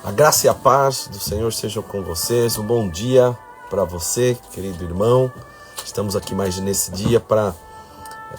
A graça e a paz do Senhor sejam com vocês. Um bom dia para você, querido irmão. Estamos aqui mais nesse dia para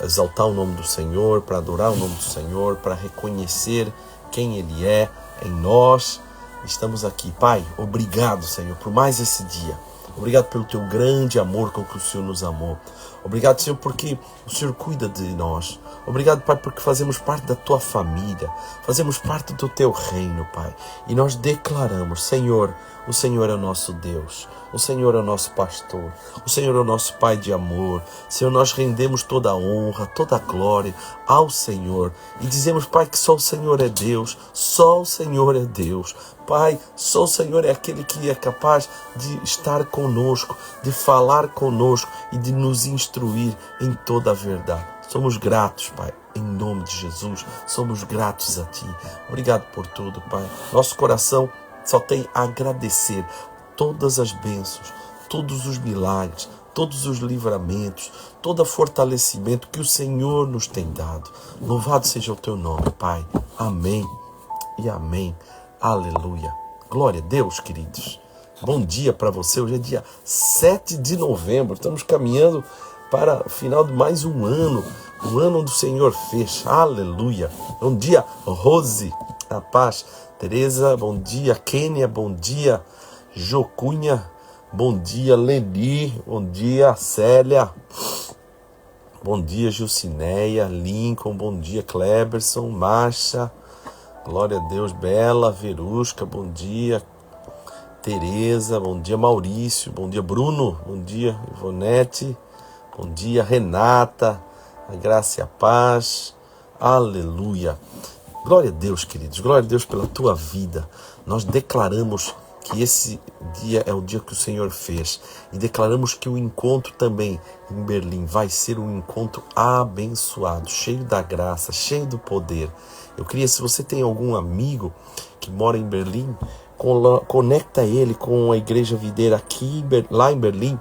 exaltar o nome do Senhor, para adorar o nome do Senhor, para reconhecer quem Ele é em nós. Estamos aqui. Pai, obrigado, Senhor, por mais esse dia. Obrigado pelo Teu grande amor com que o Senhor nos amou. Obrigado, Senhor, porque o Senhor cuida de nós. Obrigado, Pai, porque fazemos parte da Tua família. Fazemos parte do Teu reino, Pai. E nós declaramos, Senhor, o Senhor é o nosso Deus. O Senhor é o nosso pastor. O Senhor é o nosso Pai de amor. Senhor, nós rendemos toda a honra, toda a glória ao Senhor. E dizemos, Pai, que só o Senhor é Deus. Só o Senhor é Deus. Pai, só o Senhor é aquele que é capaz de estar conosco, de falar conosco e de nos instruir em toda a verdade. Somos gratos, Pai, em nome de Jesus. Somos gratos a Ti. Obrigado por tudo, Pai. Nosso coração só tem a agradecer todas as bênçãos, todos os milagres, todos os livramentos, todo o fortalecimento que o Senhor nos tem dado. Louvado seja o Teu nome, Pai. Amém e amém. Aleluia. Glória a Deus, queridos. Bom dia para você. Hoje é dia 7 de novembro. Estamos caminhando para o final de mais um ano. O ano onde o Senhor fez. Aleluia. Bom dia, Rose. A paz. Tereza, bom dia. Kênia, bom dia. Jocunha, bom dia. Leni, bom dia. Célia, bom dia. Gilcineia, Lincoln, bom dia. Cleberson, Marcha, glória a Deus. Bela, Verusca, bom dia. Tereza, bom dia. Maurício, bom dia. Bruno, bom dia. Ivonete, bom dia. Renata, a graça e a paz. Aleluia. Glória a Deus, queridos. Glória a Deus pela tua vida. Nós declaramos que esse dia é o dia que o Senhor fez. E declaramos que o encontro também em Berlim vai ser um encontro abençoado, cheio da graça, cheio do poder. Eu queria, se você tem algum amigo que mora em Berlim, conecta ele com a Igreja Videira aqui, lá em Berlim,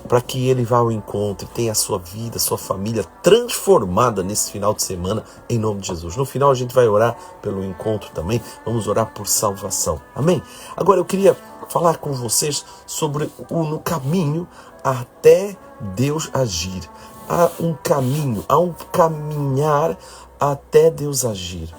para que ele vá ao encontro e tenha a sua vida, a sua família transformada nesse final de semana, em nome de Jesus. No final a gente vai orar pelo encontro também, vamos orar por salvação. Amém? Agora eu queria falar com vocês sobre no caminho até Deus agir. Há um caminho, há um caminhar até Deus agir.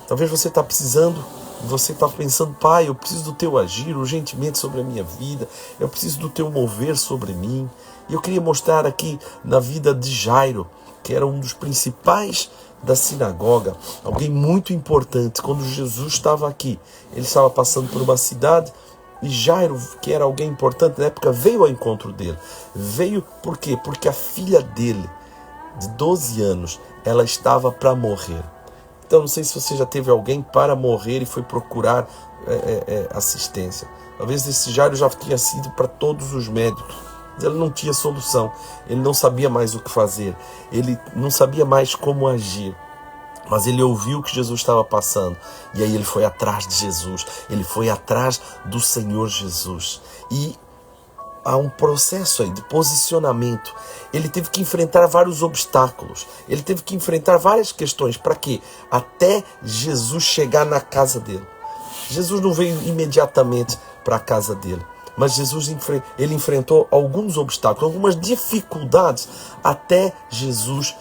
Talvez você está precisando. Você está pensando, Pai, eu preciso do Teu agir urgentemente sobre a minha vida. Eu preciso do Teu mover sobre mim. E eu queria mostrar aqui na vida de Jairo, que era um dos principais da sinagoga. Alguém muito importante. Quando Jesus estava aqui, ele estava passando por uma cidade. E Jairo, que era alguém importante na época, veio ao encontro dele. Veio por quê? Porque a filha dele, de 12 anos, ela estava para morrer. Então, não sei se você já teve alguém para morrer e foi procurar assistência. Talvez esse Jairo já tinha sido para todos os médicos. Mas ele não tinha solução. Ele não sabia mais o que fazer. Ele não sabia mais como agir. Mas ele ouviu que Jesus estava passando. E aí ele foi atrás de Jesus. Ele foi atrás do Senhor Jesus. E há um processo aí de posicionamento. Ele teve que enfrentar vários obstáculos. Ele teve que enfrentar várias questões. Para quê? Até Jesus chegar na casa dele. Jesus não veio imediatamente para a casa dele. Mas Jesus ele enfrentou alguns obstáculos, algumas dificuldades até Jesus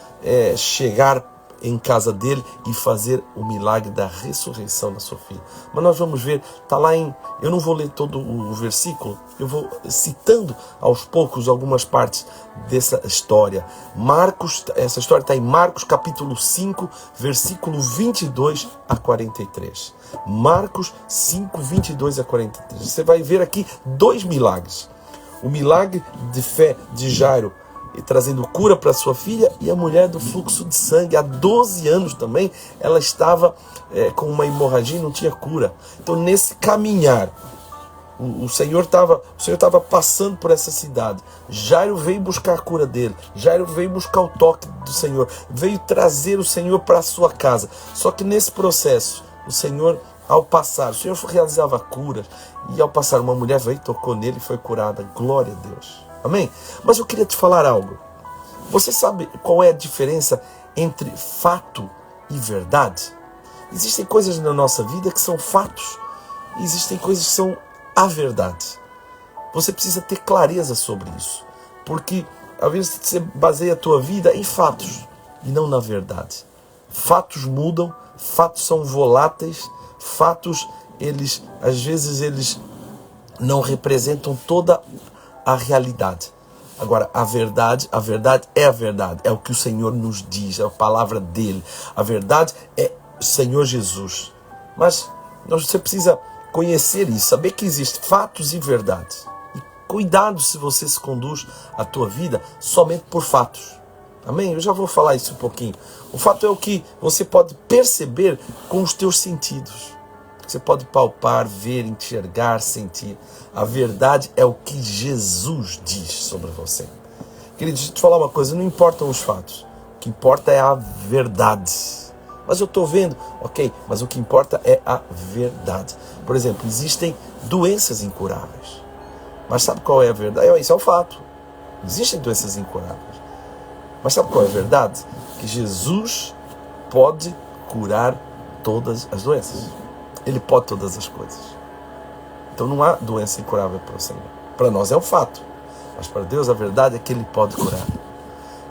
chegar em casa dele e fazer o milagre da ressurreição da sua filha. Mas nós vamos ver, está lá eu não vou ler todo o versículo, eu vou citando aos poucos algumas partes dessa história. Essa história está em Marcos capítulo 5, versículo 22 a 43. Marcos 5, 22 a 43. Você vai ver aqui dois milagres. O milagre de fé de Jairo, e trazendo cura para sua filha, e a mulher do fluxo de sangue, há 12 anos também, ela estava com uma hemorragia e não tinha cura. Então, nesse caminhar, o Senhor estava passando por essa cidade. Jairo veio buscar a cura dele. Jairo veio buscar o toque do Senhor. Veio trazer o Senhor para a sua casa. Só que nesse processo, o Senhor, ao passar, o Senhor realizava curas. E ao passar, uma mulher veio, tocou nele e foi curada. Glória a Deus. Amém? Mas eu queria te falar algo. Você sabe qual é a diferença entre fato e verdade? Existem coisas na nossa vida que são fatos. e existem coisas que são a verdade. Você precisa ter clareza sobre isso, porque às vezes você baseia a tua vida em fatos e não na verdade. Fatos mudam, fatos são voláteis, fatos, às vezes eles não representam toda a realidade. Agora, a verdade é a verdade, é o que o Senhor nos diz, é a palavra dele. A verdade é o Senhor Jesus. Mas você precisa conhecer isso, saber que existem fatos e verdades. E cuidado se você se conduz a tua vida somente por fatos. Amém? Eu já vou falar isso um pouquinho. O fato é o que você pode perceber com os teus sentidos. Você pode palpar, ver, enxergar, sentir. A verdade é o que Jesus diz sobre você. Querido, deixa eu te falar uma coisa, não importam os fatos. O que importa é a verdade. Mas eu estou vendo, ok, mas o que importa é a verdade. Por exemplo, existem doenças incuráveis. Mas sabe qual é a verdade? Isso é um fato. Existem doenças incuráveis. Mas sabe qual é a verdade? Que Jesus pode curar todas as doenças. Ele pode todas as coisas. Então não há doença incurável para o Senhor. Para nós é um fato. Mas para Deus a verdade é que Ele pode curar.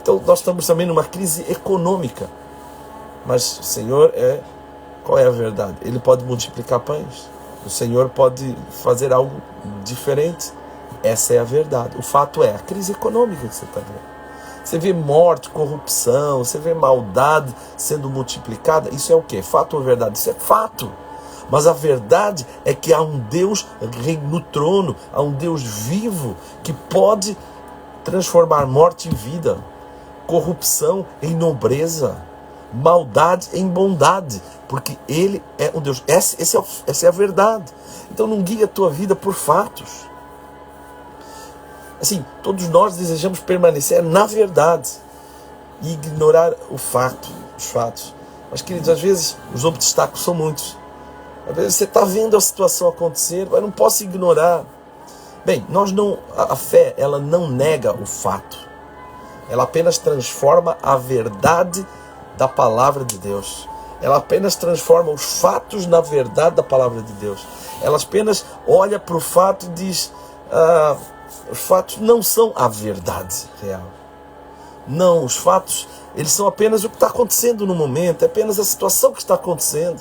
Então nós estamos também numa crise econômica. Mas o Senhor qual é a verdade? Ele pode multiplicar pães. O Senhor pode fazer algo diferente. Essa é a verdade. O fato é a crise econômica que você está vendo. Você vê morte, corrupção, você vê maldade sendo multiplicada. Isso é o quê? Fato ou verdade? Isso é fato. Mas a verdade é que há um Deus no trono, há um Deus vivo que pode transformar morte em vida, corrupção em nobreza, maldade em bondade, porque Ele é um Deus. Essa é a verdade. Então não guie a tua vida por fatos. Assim, todos nós desejamos permanecer na verdade e ignorar os fatos. Mas, queridos, às vezes os obstáculos são muitos. Às vezes você está vendo a situação acontecer, mas não posso ignorar. Bem, a fé, ela não nega o fato. Ela apenas transforma a verdade da palavra de Deus. Ela apenas transforma os fatos na verdade da palavra de Deus. Ela apenas olha para o fato e diz... os fatos não são a verdade real. Não, os fatos, eles são apenas o que está acontecendo no momento, é apenas a situação que está acontecendo.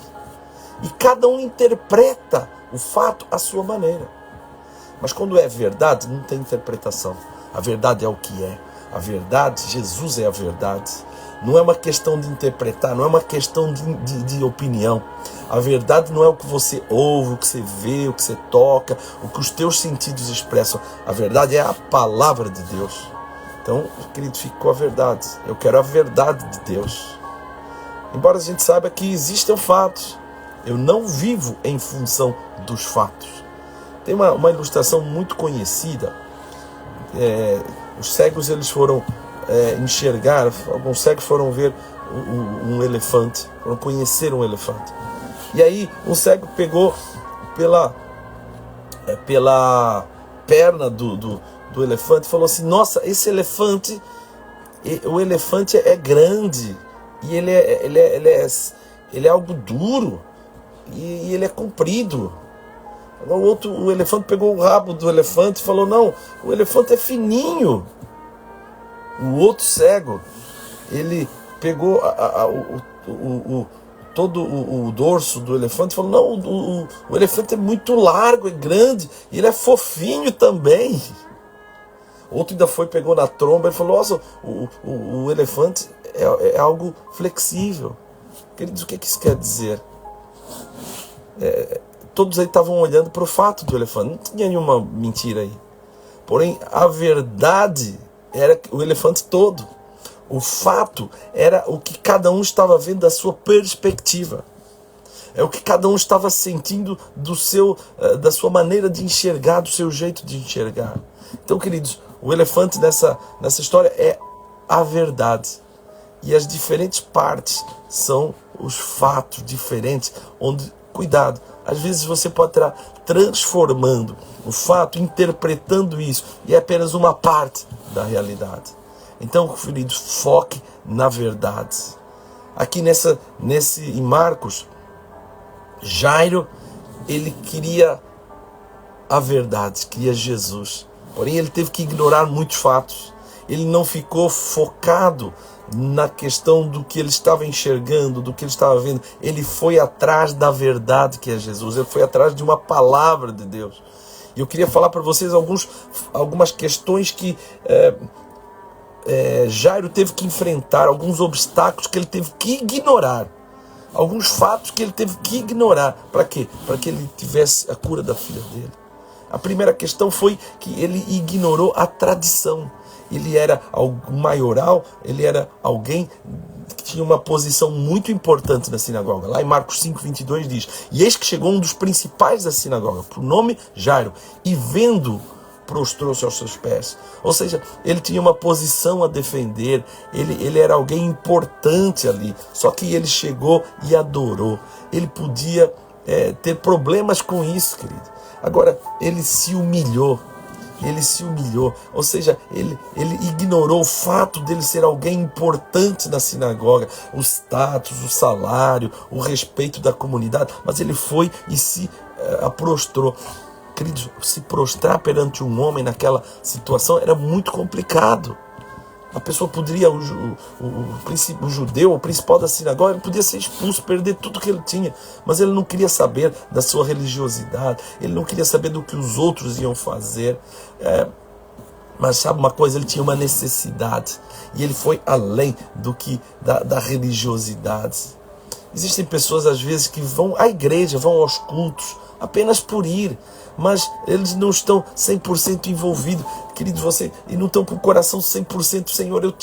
E cada um interpreta o fato à sua maneira. Mas quando é verdade, não tem interpretação. A verdade é o que é. A verdade, Jesus é a verdade. Não é uma questão de interpretar, não é uma questão de opinião. A verdade não é o que você ouve, o que você vê, o que você toca, o que os teus sentidos expressam. A verdade é a palavra de Deus. Então, querido, ficou a verdade. Eu quero a verdade de Deus. Embora a gente saiba que existem fatos, eu não vivo em função dos fatos. Tem uma ilustração muito conhecida. Os cegos, eles foram enxergar, alguns cegos foram ver um elefante, foram conhecer um elefante. E aí um cego pegou pela perna do elefante e falou assim: nossa, esse elefante, o elefante é grande e ele é algo duro e ele é comprido. O elefante pegou o rabo do elefante e falou: não, o elefante é fininho. O outro cego, ele pegou todo o dorso do elefante e falou: não, o elefante é muito largo, é grande, e ele é fofinho também. Outro ainda pegou na tromba e falou: nossa, o elefante é algo flexível. Queridos, o que isso quer dizer? Todos aí estavam olhando para o fato do elefante, não tinha nenhuma mentira aí. Porém, a verdade era o elefante todo. O fato era o que cada um estava vendo da sua perspectiva. É o que cada um estava sentindo da sua maneira de enxergar, do seu jeito de enxergar. Então, queridos, o elefante nessa história é a verdade. E as diferentes partes são os fatos diferentes, onde, cuidado, às vezes você pode estar transformando o fato, interpretando isso, e é apenas uma parte da realidade. Então, queridos, foque na verdade. Aqui em Marcos, Jairo, ele queria a verdade, queria Jesus. Porém, ele teve que ignorar muitos fatos. Ele não ficou focado na questão do que ele estava enxergando, do que ele estava vendo. Ele foi atrás da verdade que é Jesus. Ele foi atrás de uma palavra de Deus. E eu queria falar para vocês algumas questões que Jairo teve que enfrentar, alguns obstáculos que ele teve que ignorar. Alguns fatos que ele teve que ignorar. Para quê? Para que ele tivesse a cura da filha dele. A primeira questão foi que ele ignorou a tradição. Ele era algo maioral, ele era alguém que tinha uma posição muito importante na sinagoga. Lá em Marcos 5:22 diz: e eis que chegou um dos principais da sinagoga, por nome Jairo, e vendo, prostrou-se aos seus pés. Ou seja, ele tinha uma posição a defender, ele era alguém importante ali, só que ele chegou e adorou. Ele podia ter problemas com isso, querido. Agora, ele se humilhou, ou seja, ele ignorou o fato dele ser alguém importante na sinagoga, o status, o salário, o respeito da comunidade, mas ele foi e se prostrou. Queridos, se prostrar perante um homem naquela situação era muito complicado. A pessoa poderia, o judeu, o principal da sinagoga, ele podia ser expulso, perder tudo que ele tinha. Mas ele não queria saber da sua religiosidade, ele não queria saber do que os outros iam fazer. Mas sabe uma coisa, ele tinha uma necessidade. E ele foi além do que da religiosidade. Existem pessoas às vezes que vão à igreja, vão aos cultos, apenas por ir. Mas eles não estão 100% envolvidos, queridos, e não estão com o coração 100%, Senhor, eu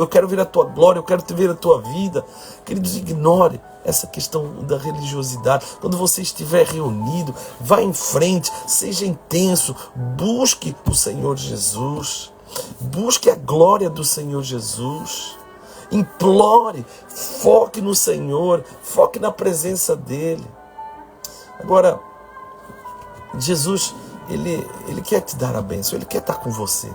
quero ver a tua glória, eu quero te ver a tua vida. Queridos, ignore essa questão da religiosidade. Quando você estiver reunido, vá em frente, seja intenso, busque o Senhor Jesus, busque a glória do Senhor Jesus, implore, foque no Senhor, foque na presença dEle. Agora, Jesus, ele quer te dar a bênção, ele quer estar com você.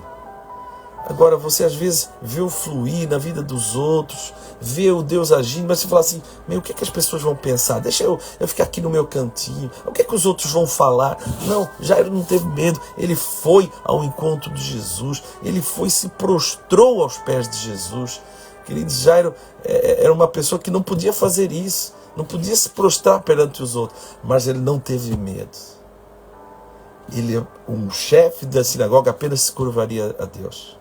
Agora, você às vezes vê o fluir na vida dos outros, vê o Deus agindo, mas você fala assim: o que é que as pessoas vão pensar? Deixa eu ficar aqui no meu cantinho, o que é que os outros vão falar? Não, Jairo não teve medo, ele foi ao encontro de Jesus, ele foi e se prostrou aos pés de Jesus. Queridos, Jairo era uma pessoa que não podia fazer isso, não podia se prostrar perante os outros, mas ele não teve medo. Ele, um chefe da sinagoga, apenas se curvaria a Deus.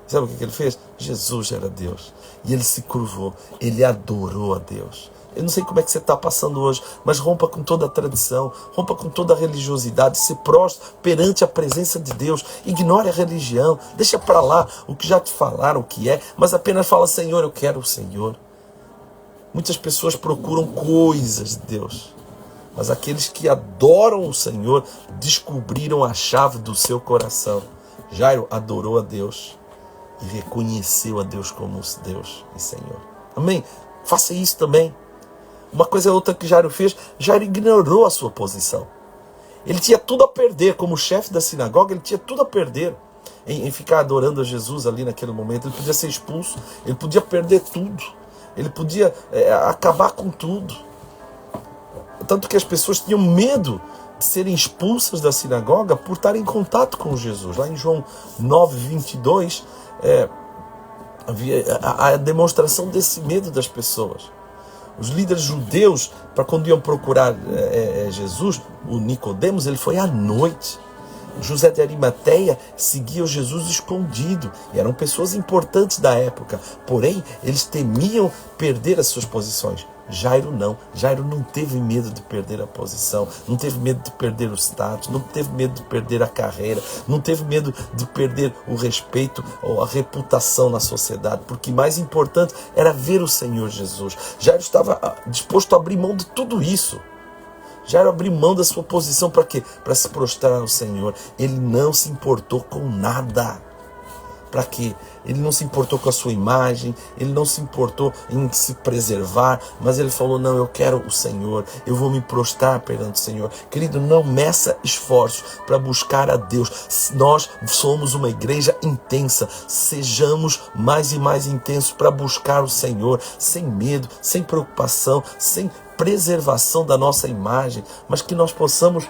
Sabe o que ele fez? Jesus era Deus. E ele se curvou, ele adorou a Deus. Eu não sei como é que você está passando hoje, mas rompa com toda a tradição, rompa com toda a religiosidade, se prostre perante a presença de Deus. Ignore a religião, deixa para lá o que já te falaram, o que é, mas apenas fala: Senhor, eu quero o Senhor. Muitas pessoas procuram coisas de Deus, mas aqueles que adoram o Senhor descobriram a chave do seu coração. Jairo adorou a Deus e reconheceu a Deus como Deus e Senhor. Amém? Faça isso também. Uma coisa outra que Jairo fez: Jairo ignorou a sua posição. Ele tinha tudo a perder, como chefe da sinagoga, ele tinha tudo a perder em ficar adorando a Jesus ali naquele momento. Ele podia ser expulso, ele podia perder tudo, ele podia acabar com tudo. Tanto que as pessoas tinham medo de serem expulsas da sinagoga por estar em contato com Jesus. Lá em João 9:22, havia a demonstração desse medo das pessoas. Os líderes judeus, para quando iam procurar Jesus, o Nicodemos, ele foi à noite. José de Arimateia seguia o Jesus escondido. E eram pessoas importantes da época. Porém, eles temiam perder as suas posições. Jairo não. Jairo não teve medo de perder a posição, não teve medo de perder o status, não teve medo de perder a carreira, não teve medo de perder o respeito ou a reputação na sociedade, porque mais importante era ver o Senhor Jesus. Jairo estava disposto a abrir mão de tudo isso. Jairo abriu mão da sua posição para quê? Para se prostrar ao Senhor. Ele não se importou com nada. Para quê? Ele não se importou com a sua imagem, ele não se importou em se preservar, mas ele falou: não, eu quero o Senhor, eu vou me prostrar perante o Senhor. Querido, não meça esforços para buscar a Deus. Nós somos uma igreja intensa, sejamos mais e mais intensos para buscar o Senhor, sem medo, sem preocupação, sem preservação da nossa imagem, mas que nós possamos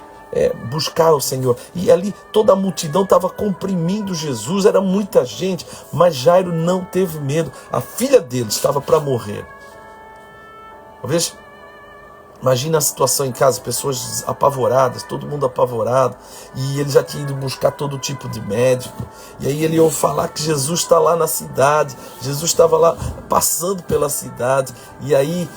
buscar o Senhor. E ali toda a multidão estava comprimindo Jesus, era muita gente, mas Jairo não teve medo. A filha dele estava para morrer. Talvez, imagina a situação em casa, pessoas apavoradas, todo mundo apavorado, e ele já tinha ido buscar todo tipo de médico, e aí ele ouve falar que Jesus está lá na cidade, Jesus estava lá passando pela cidade, e aí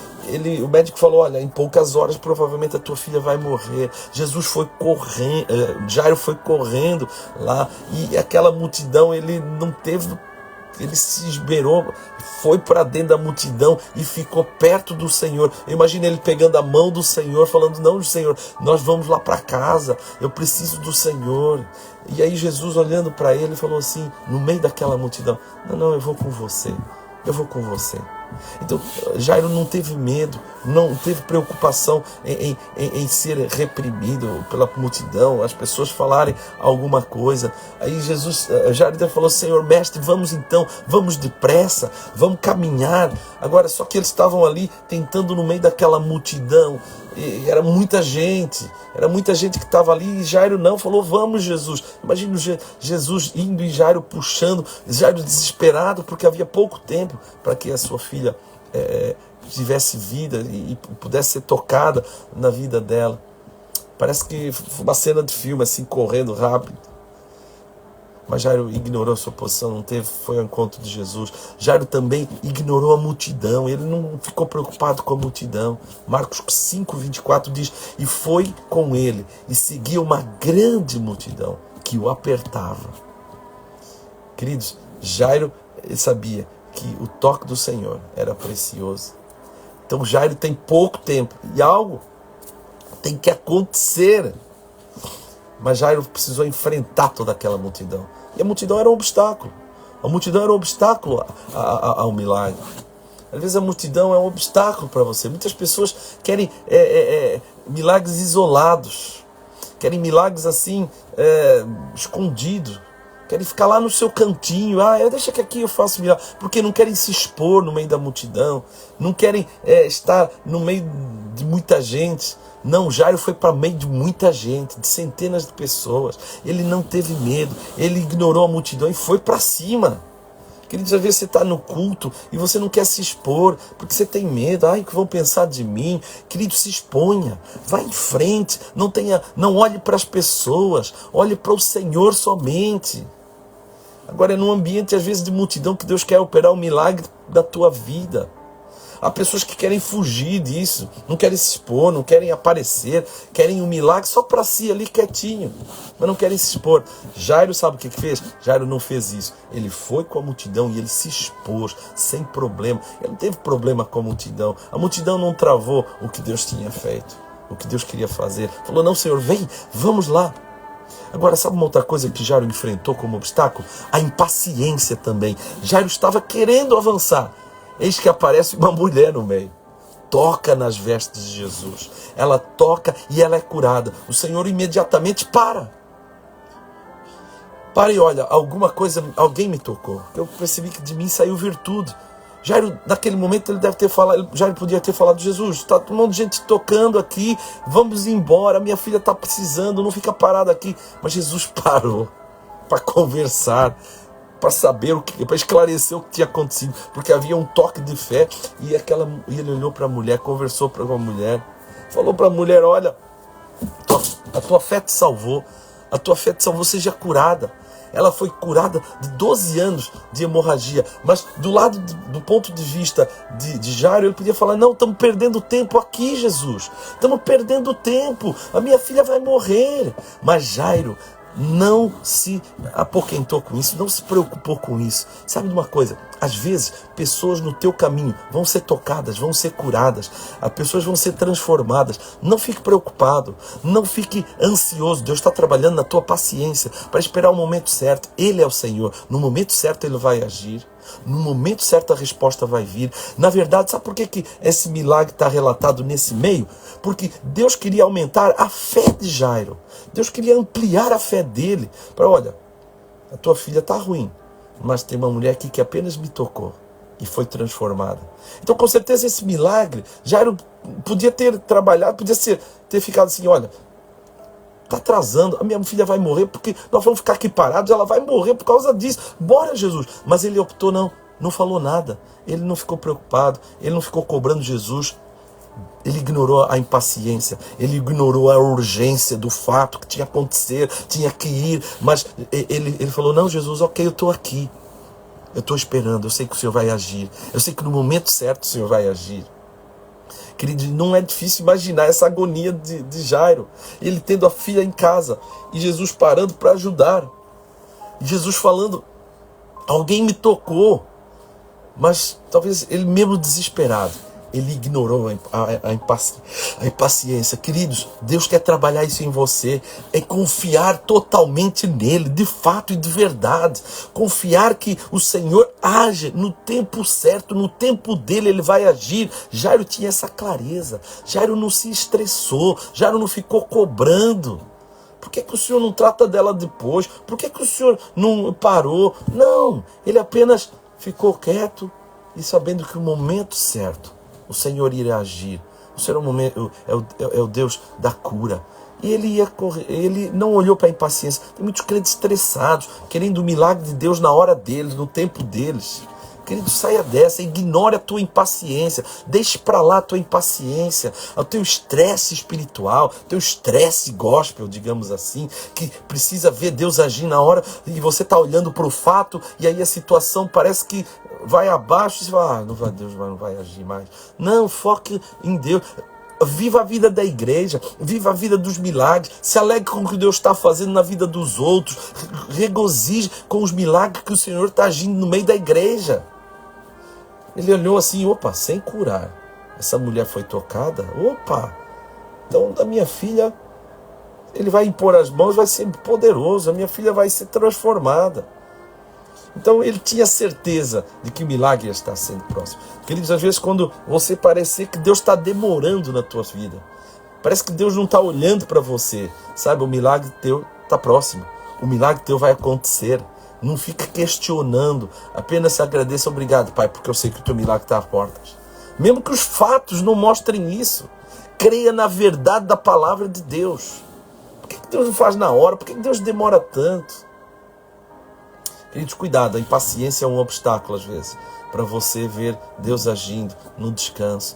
o médico falou, olha, em poucas horas provavelmente a tua filha vai morrer. Jesus foi correndo, Jairo foi correndo lá, e aquela multidão, ele se esmerou, foi para dentro da multidão e ficou perto do Senhor. Eu imagino ele pegando a mão do Senhor, falando, não, Senhor, nós vamos lá para casa, eu preciso do Senhor. E aí Jesus, olhando para ele, falou assim, no meio daquela multidão, não, eu vou com você, eu vou com você. Então Jairo não teve medo, não teve preocupação em ser reprimido pela multidão, as pessoas falarem alguma coisa. Aí Jairo falou, Senhor, mestre, vamos então, vamos depressa, vamos caminhar. Agora, só que eles estavam ali tentando no meio daquela multidão, e era muita gente que estava ali, e Jairo não, falou, vamos Jesus. Imagina Jesus indo e Jairo puxando, Jairo desesperado, porque havia pouco tempo para que a sua filha tivesse vida e pudesse ser tocada na vida dela. Parece que foi uma cena de filme, assim, correndo rápido. Mas Jairo ignorou a sua posição, foi ao encontro de Jesus. Jairo também ignorou a multidão, ele não ficou preocupado com a multidão. Marcos 5:24 diz, e foi com ele, e seguia uma grande multidão que o apertava. Queridos, Jairo sabia que o toque do Senhor era precioso. Então Jairo tem pouco tempo, e algo tem que acontecer. Mas Jairo precisou enfrentar toda aquela multidão. E a multidão era um obstáculo. A multidão era um obstáculo ao milagre. Às vezes a multidão é um obstáculo para você. Muitas pessoas querem milagres isolados. Querem milagres assim, escondidos. Querem ficar lá no seu cantinho. Deixa que aqui eu faço milagre. Porque não querem se expor no meio da multidão. Não querem estar no meio de muita gente. Não, Jairo foi para meio de muita gente, de centenas de pessoas. Ele não teve medo, ele ignorou a multidão e foi para cima. Queridos, às vezes você está no culto e você não quer se expor, porque você tem medo. O que vão pensar de mim? Querido, se exponha, vá em frente, não olhe para as pessoas, olhe para o Senhor somente. Agora é num ambiente às vezes de multidão que Deus quer operar um milagre da tua vida. Há pessoas que querem fugir disso, não querem se expor, não querem aparecer, querem um milagre só para si ali quietinho, mas não querem se expor. Jairo sabe o que fez? Jairo não fez isso. Ele foi com a multidão e ele se expôs sem problema. Ele não teve problema com a multidão. A multidão não travou o que Deus tinha feito, o que Deus queria fazer. Falou, não, Senhor, vem, vamos lá. Agora, sabe uma outra coisa que Jairo enfrentou como obstáculo? A impaciência também. Jairo estava querendo avançar. Eis que aparece uma mulher no meio. Toca nas vestes de Jesus. Ela toca e ela é curada. O Senhor imediatamente para e olha, alguém me tocou. Eu percebi que de mim saiu virtude. Jairo, naquele momento, ele deve ter falado, Jairo podia ter falado, Jesus, está todo mundo de gente tocando aqui, vamos embora, minha filha está precisando, não fica parado aqui. Mas Jesus parou para conversar, para saber para esclarecer o que tinha acontecido, porque havia um toque de fé, e ele olhou para a mulher, conversou com a mulher, falou para a mulher, olha, a tua fé te salvou, seja curada. Ela foi curada de 12 anos de hemorragia, mas do ponto de vista de Jairo, ele podia falar, não, estamos perdendo tempo aqui, Jesus, estamos perdendo tempo, a minha filha vai morrer. Mas Jairo não se apoquentou com isso, não se preocupou com isso. Sabe de uma coisa? Às vezes, pessoas no teu caminho vão ser tocadas, vão ser curadas, as pessoas vão ser transformadas. Não fique preocupado, não fique ansioso. Deus está trabalhando na tua paciência para esperar o momento certo. Ele é o Senhor. No momento certo Ele vai agir. No momento certo a resposta vai vir. Na verdade, sabe por que esse milagre está relatado nesse meio? Porque Deus queria aumentar a fé de Jairo. Deus queria ampliar a fé dele. Para, olha, a tua filha está ruim, mas tem uma mulher aqui que apenas me tocou. e foi transformada. Então, com certeza, esse milagre, Jairo podia ter trabalhado, podia ter ficado assim, olha, está atrasando, a minha filha vai morrer, porque nós vamos ficar aqui parados, ela vai morrer por causa disso. Bora, Jesus. Mas ele optou, não falou nada. Ele não ficou preocupado, ele não ficou cobrando Jesus. Ele ignorou a impaciência, ele ignorou a urgência do fato que tinha que acontecer, tinha que ir. Mas ele falou, não, Jesus, ok, eu estou aqui. Eu estou esperando, eu sei que o Senhor vai agir. Eu sei que no momento certo o Senhor vai agir. Querido, não é difícil imaginar essa agonia de Jairo. Ele tendo a filha em casa e Jesus parando para ajudar. E Jesus falando, alguém me tocou. Mas talvez ele mesmo desesperado, ele ignorou a impaciência. Queridos, Deus quer trabalhar isso em você. É confiar totalmente nele, de fato e de verdade. Confiar que o Senhor age no tempo certo, no tempo dele ele vai agir. Jairo tinha essa clareza. Jairo não se estressou. Jairo não ficou cobrando. Por que o Senhor não trata dela depois? Por que o Senhor não parou? Não, ele apenas ficou quieto e sabendo que o momento certo o Senhor iria agir. O Senhor é o Deus da cura. E ele ia correr, ele não olhou para a impaciência. Tem muitos crentes estressados, querendo o milagre de Deus na hora deles, no tempo deles. Querido, saia dessa, ignore a tua impaciência, deixe para lá a tua impaciência, o teu estresse espiritual, teu estresse gospel, digamos assim, que precisa ver Deus agir na hora, e você está olhando para o fato, e aí a situação parece que vai abaixo, e você fala, Deus não vai agir mais. Não, foque em Deus. Viva a vida da igreja, viva a vida dos milagres, se alegre com o que Deus está fazendo na vida dos outros, regozije com os milagres que o Senhor está agindo no meio da igreja. Ele olhou assim, opa, sem curar, essa mulher foi tocada, opa, então da minha filha, ele vai impor as mãos, vai ser poderoso, a minha filha vai ser transformada. Então ele tinha certeza de que o milagre está sendo próximo. Queridos, às vezes quando você parecer que Deus está demorando na tua vida, parece que Deus não está olhando para você, sabe, o milagre teu está próximo, o milagre teu vai acontecer. Não fica questionando, apenas se agradeça, obrigado, Pai, porque eu sei que o teu milagre está às portas. Mesmo que os fatos não mostrem isso, creia na verdade da palavra de Deus. Por que Deus não faz na hora? Por que Deus demora tanto? Queridos, cuidado, a impaciência é um obstáculo às vezes, para você ver Deus agindo no descanso.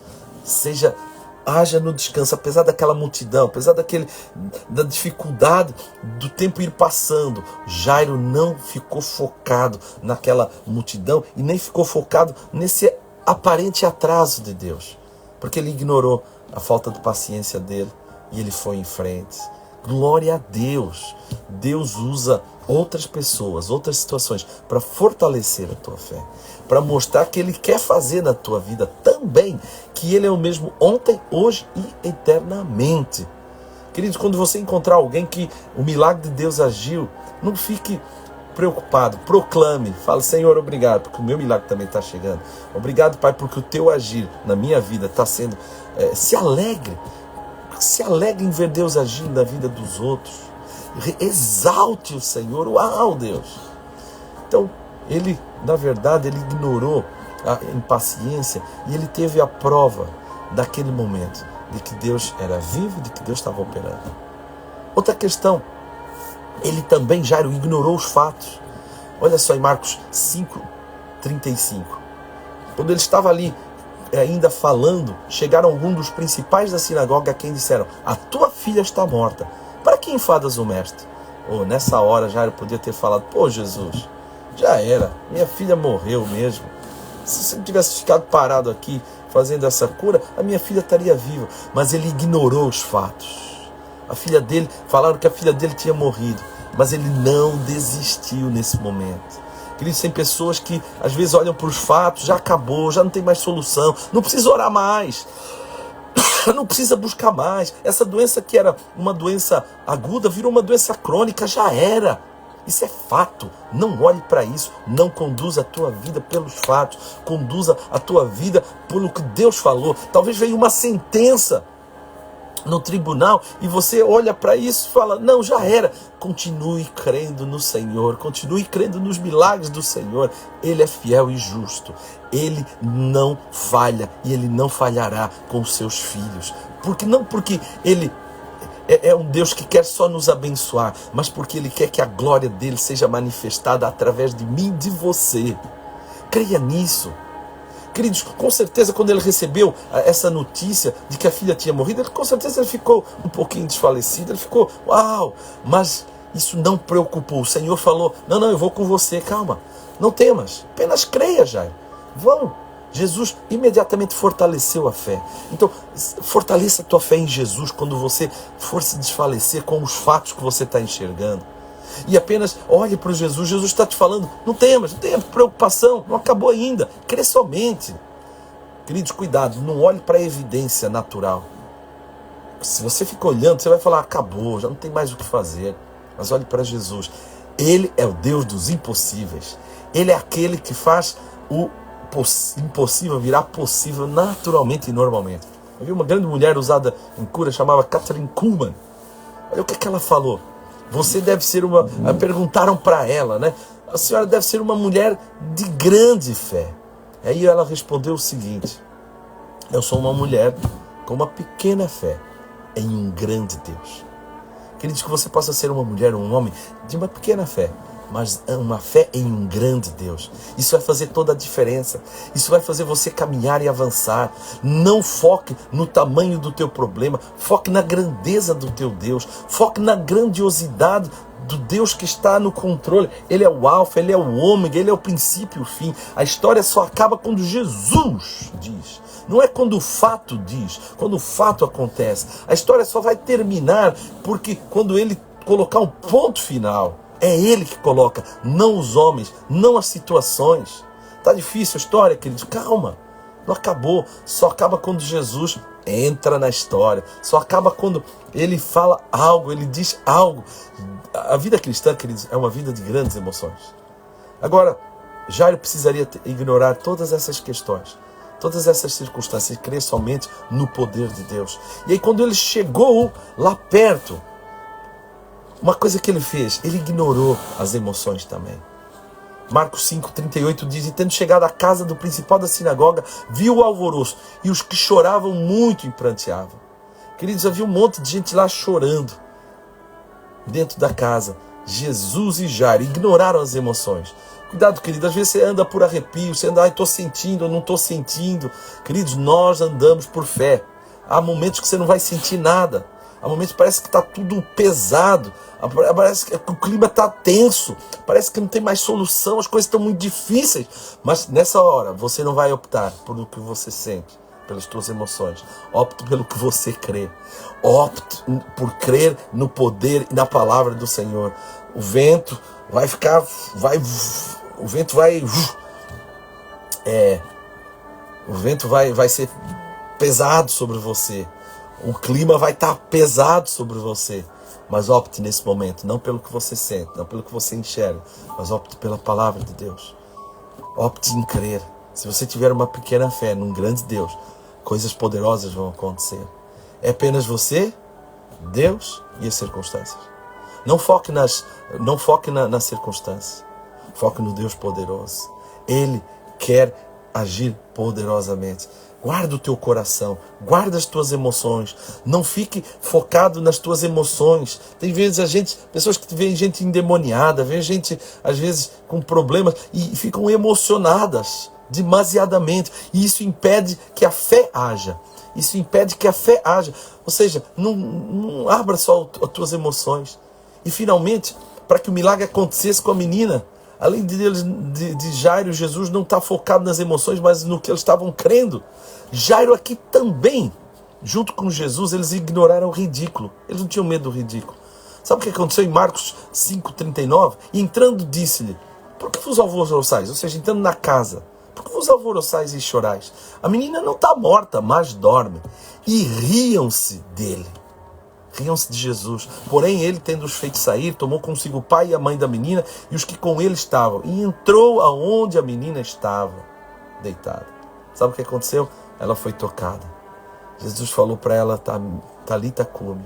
Haja no descanso, apesar daquela multidão, apesar da dificuldade do tempo ir passando. Jairo não ficou focado naquela multidão e nem ficou focado nesse aparente atraso de Deus, porque ele ignorou a falta de paciência dele e ele foi em frente. Glória a Deus. Deus usa outras pessoas, outras situações para fortalecer a tua fé, para mostrar que Ele quer fazer na tua vida também, que Ele é o mesmo ontem, hoje e eternamente. Queridos, quando você encontrar alguém que o milagre de Deus agiu, não fique preocupado, proclame, fale, Senhor, obrigado, porque o meu milagre também está chegando. Obrigado, Pai, porque o teu agir na minha vida está sendo... Se alegre em ver Deus agindo na vida dos outros. Exalte o Senhor. Uau, Deus! Então, ele, na verdade, ele ignorou a impaciência e ele teve a prova daquele momento de que Deus era vivo, de que Deus estava operando. Outra questão, ele também, Jairo, ignorou os fatos. Olha só em Marcos 5:35. Quando ele estava ali ainda falando, chegaram alguns dos principais da sinagoga a quem disseram, a tua filha está morta, para que enfadas o mestre? Nessa hora Jairo podia ter falado, Jesus, já era, minha filha morreu mesmo, se você tivesse ficado parado aqui fazendo essa cura, a minha filha estaria viva. Mas ele ignorou os fatos. A filha dele, falaram que a filha dele tinha morrido, mas ele não desistiu nesse momento. Queridos, tem pessoas que às vezes olham para os fatos, já acabou, já não tem mais solução, não precisa orar mais, não precisa buscar mais. Essa doença que era uma doença aguda, virou uma doença crônica, já era. Isso é fato, não olhe para isso, não conduza a tua vida pelos fatos, conduza a tua vida pelo que Deus falou. Talvez veio uma sentença no tribunal, e você olha para isso e fala, não, já era. Continue crendo no Senhor, continue crendo nos milagres do Senhor. Ele é fiel e justo, Ele não falha e Ele não falhará com os seus filhos. Porque Ele é um Deus que quer só nos abençoar, mas porque Ele quer que a glória dEle seja manifestada através de mim e de você. Creia nisso. Queridos, com certeza quando ele recebeu essa notícia de que a filha tinha morrido, com certeza ele ficou um pouquinho desfalecido, ele ficou, uau, mas isso não preocupou. O Senhor falou, não, eu vou com você, calma, não temas, apenas creia, Jairo. Vão. Jesus imediatamente fortaleceu a fé. Então, fortaleça a tua fé em Jesus quando você for se desfalecer com os fatos que você está enxergando. E apenas olhe para Jesus. Jesus está te falando, não temas, não tenha preocupação, não acabou ainda, crê somente. Queridos, cuidado, não olhe para a evidência natural. Se você fica olhando, você vai falar, acabou, já não tem mais o que fazer. Mas olhe para Jesus. Ele é o Deus dos impossíveis. Ele é aquele que faz o impossível virar possível naturalmente e normalmente. Havia uma grande mulher usada em cura, chamava Kathryn Kuhlman. Olha o que ela falou. Você deve ser uma... Perguntaram para ela, né? A senhora deve ser uma mulher de grande fé. Aí ela respondeu o seguinte: eu sou uma mulher com uma pequena fé em um grande Deus. Queridos, que você possa ser uma mulher ou um homem de uma pequena fé, mas uma fé em um grande Deus. Isso vai fazer toda a diferença. Isso vai fazer você caminhar e avançar. Não foque no tamanho do teu problema. Foque na grandeza do teu Deus. Foque na grandiosidade do Deus que está no controle. Ele é o alfa, Ele é o ômega, Ele é o princípio e o fim. A história só acaba quando Jesus diz. Não é quando o fato diz, quando o fato acontece. A história só vai terminar porque quando Ele colocar um ponto final. É Ele que coloca, não os homens, não as situações. Está difícil a história, queridos? Calma, não acabou. Só acaba quando Jesus entra na história. Só acaba quando Ele fala algo, Ele diz algo. A vida cristã, queridos, é uma vida de grandes emoções. Agora, Jairo precisaria ignorar todas essas questões, todas essas circunstâncias, e crer somente no poder de Deus. E aí quando ele chegou lá perto, uma coisa que ele fez, ele ignorou as emoções também. Marcos 5,38 diz, e tendo chegado à casa do principal da sinagoga, viu o alvoroço, e os que choravam muito e pranteavam. Queridos, havia um monte de gente lá chorando, dentro da casa. Jesus e Jairo ignoraram as emoções. Cuidado, querido, às vezes você anda por arrepio, você anda, estou sentindo, eu não estou sentindo. Queridos, nós andamos por fé. Há momentos que você não vai sentir nada. Há momentos que parece que está tudo pesado, parece que o clima está tenso, parece que não tem mais solução, as coisas estão muito difíceis. Mas nessa hora, você não vai optar por o que você sente, pelas suas emoções. Opte pelo que você crê. Opte por crer no poder e na palavra do Senhor. O vento vai ficar, o vento vai ser pesado sobre você. O clima vai estar pesado sobre você. Mas opte nesse momento, não pelo que você sente, não pelo que você enxerga, mas opte pela palavra de Deus. Opte em crer. Se você tiver uma pequena fé num grande Deus, coisas poderosas vão acontecer. É apenas você, Deus e as circunstâncias. Não foque nas circunstâncias. Foque no Deus poderoso. Ele quer agir poderosamente. Guarda o teu coração, guarda as tuas emoções, não fique focado nas tuas emoções. Tem vezes pessoas que veem gente endemoniada, veem gente às vezes com problemas e ficam emocionadas demasiadamente. E isso impede que a fé haja. Isso impede que a fé haja. Ou seja, não abra só as tuas emoções. E finalmente, para que o milagre acontecesse com a menina, além de Jairo, Jesus não está focado nas emoções, mas no que eles estavam crendo. Jairo aqui também, junto com Jesus, eles ignoraram o ridículo. Eles não tinham medo do ridículo. Sabe o que aconteceu em Marcos 5,39? E entrando, disse-lhe, por que vos alvoroçais? Ou seja, entrando na casa, por que vos alvoroçais e chorais? A menina não está morta, mas dorme. E riam-se dele. Riam-se de Jesus. Porém, ele, tendo-os feito sair, tomou consigo o pai e a mãe da menina e os que com ele estavam, e entrou aonde a menina estava, deitada. Sabe o que aconteceu? Ela foi tocada. Jesus falou para ela, Talita cumi,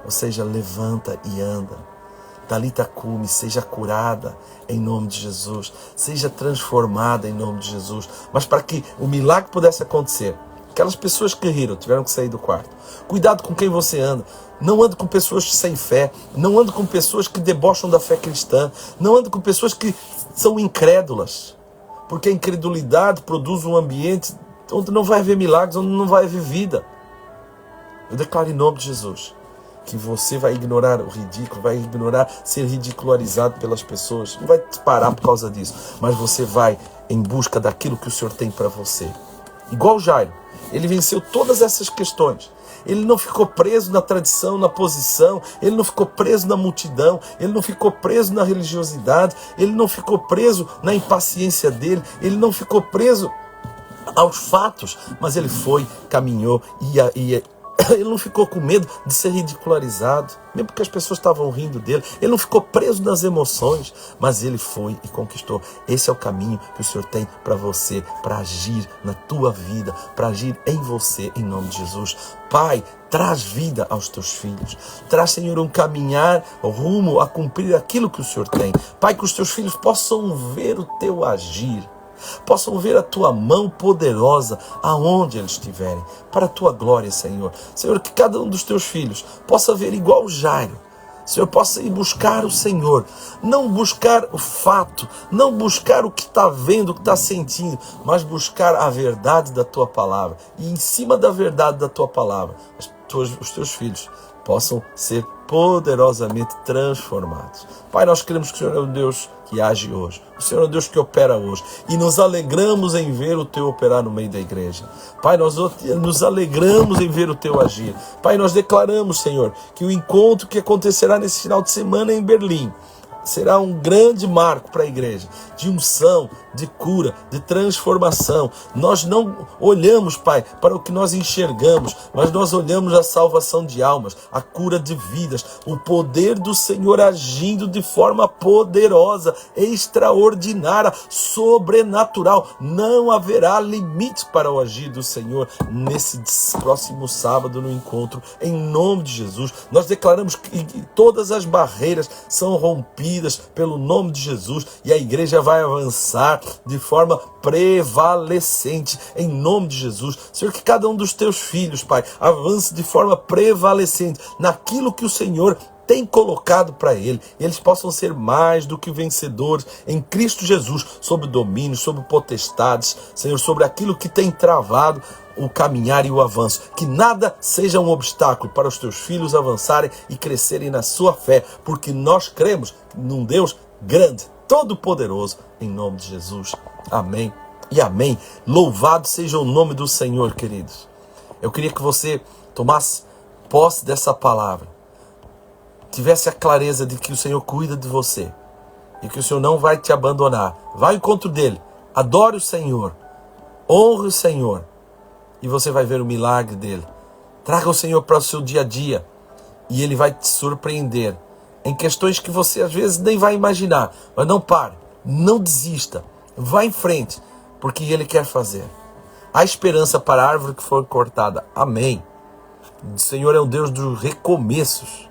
ou seja, levanta e anda. Talita cumi, seja curada em nome de Jesus, seja transformada em nome de Jesus. Mas para que o milagre pudesse acontecer, aquelas pessoas que riram tiveram que sair do quarto. Cuidado com quem você anda. Não ande com pessoas sem fé. Não ande com pessoas que debocham da fé cristã. Não ande com pessoas que são incrédulas. Porque a incredulidade produz um ambiente onde não vai haver milagres, onde não vai haver vida. Eu declaro em nome de Jesus que você vai ignorar o ridículo, vai ignorar ser ridicularizado pelas pessoas. Não vai te parar por causa disso. Mas você vai em busca daquilo que o Senhor tem para você. Igual Jairo. Ele venceu todas essas questões. Ele não ficou preso na tradição, na posição. Ele não ficou preso na multidão. Ele não ficou preso na religiosidade. Ele não ficou preso na impaciência dele. Ele não ficou preso aos fatos. Mas ele foi, caminhou e ele não ficou com medo de ser ridicularizado, mesmo porque as pessoas estavam rindo dele. Ele não ficou preso nas emoções, mas ele foi e conquistou. Esse é o caminho que o Senhor tem para você, para agir na tua vida, para agir em você, em nome de Jesus. Pai, traz vida aos teus filhos. Traz, Senhor, um caminhar rumo a cumprir aquilo que o Senhor tem. Pai, que os teus filhos possam ver o teu agir. Possam ver a tua mão poderosa aonde eles estiverem, para a tua glória, Senhor. Senhor, que cada um dos teus filhos possa ver igual Jairo. Senhor, possa ir buscar o Senhor, não buscar o fato, não buscar o que está vendo, o que está sentindo, mas buscar a verdade da tua palavra. E em cima da verdade da tua palavra, os teus filhos possam ser poderosamente transformados. Pai, nós queremos que o Senhor é um Deus que age hoje. O Senhor é um Deus que opera hoje. E nos alegramos em ver o teu operar no meio da igreja. Pai, nós nos alegramos em ver o teu agir. Pai, nós declaramos, Senhor, que o encontro que acontecerá nesse final de semana em Berlim será um grande marco para a igreja, de unção, de cura, de transformação. Nós não olhamos, Pai, para o que nós enxergamos, mas nós olhamos a salvação de almas, a cura de vidas, o poder do Senhor agindo de forma poderosa, extraordinária, sobrenatural. Não haverá limites para o agir do Senhor nesse próximo sábado no encontro, em nome de Jesus. Nós declaramos que todas as barreiras são rompidas pelo nome de Jesus e a igreja vai avançar de forma prevalecente em nome de Jesus. Senhor, que cada um dos teus filhos, Pai, avance de forma prevalecente naquilo que o Senhor tem colocado para eles possam ser mais do que vencedores em Cristo Jesus, sobre domínio, sobre potestades, Senhor, sobre aquilo que tem travado o caminhar e o avanço. Que nada seja um obstáculo para os teus filhos avançarem e crescerem na sua fé, porque nós cremos num Deus grande, todo-poderoso, em nome de Jesus. Amém e amém. Louvado seja o nome do Senhor, queridos. Eu queria que você tomasse posse dessa palavra, tivesse a clareza de que o Senhor cuida de você e que o Senhor não vai te abandonar. Vai ao encontro dele, adore o Senhor, honre o Senhor e você vai ver o milagre dele. Traga o Senhor para o seu dia a dia e ele vai te surpreender em questões que você às vezes nem vai imaginar. Mas não pare, não desista, vá em frente, porque ele quer fazer. Há esperança para a árvore que foi cortada. Amém. O Senhor é um Deus dos recomeços.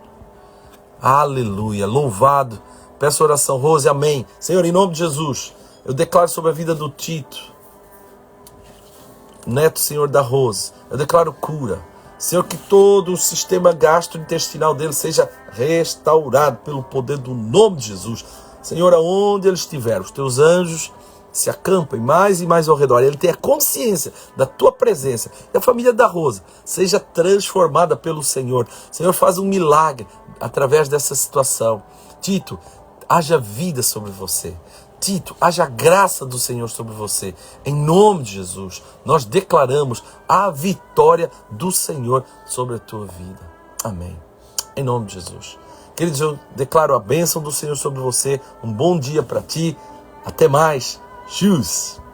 Aleluia, louvado. Peço oração, Rose, amém. Senhor, em nome de Jesus, eu declaro sobre a vida do Tito, neto, Senhor, da Rose. Eu declaro cura. Senhor, que todo o sistema gastrointestinal dele seja restaurado pelo poder do nome de Jesus. Senhor, aonde ele estiver, os teus anjos se acampem mais e mais ao redor. Ele tenha consciência da tua presença. E a família da Rosa seja transformada pelo Senhor. Senhor, faz um milagre através dessa situação. Tito, haja vida sobre você. Tito, haja graça do Senhor sobre você. Em nome de Jesus, nós declaramos a vitória do Senhor sobre a tua vida. Amém. Em nome de Jesus. Queridos, eu declaro a bênção do Senhor sobre você. Um bom dia para ti. Até mais. Tchau.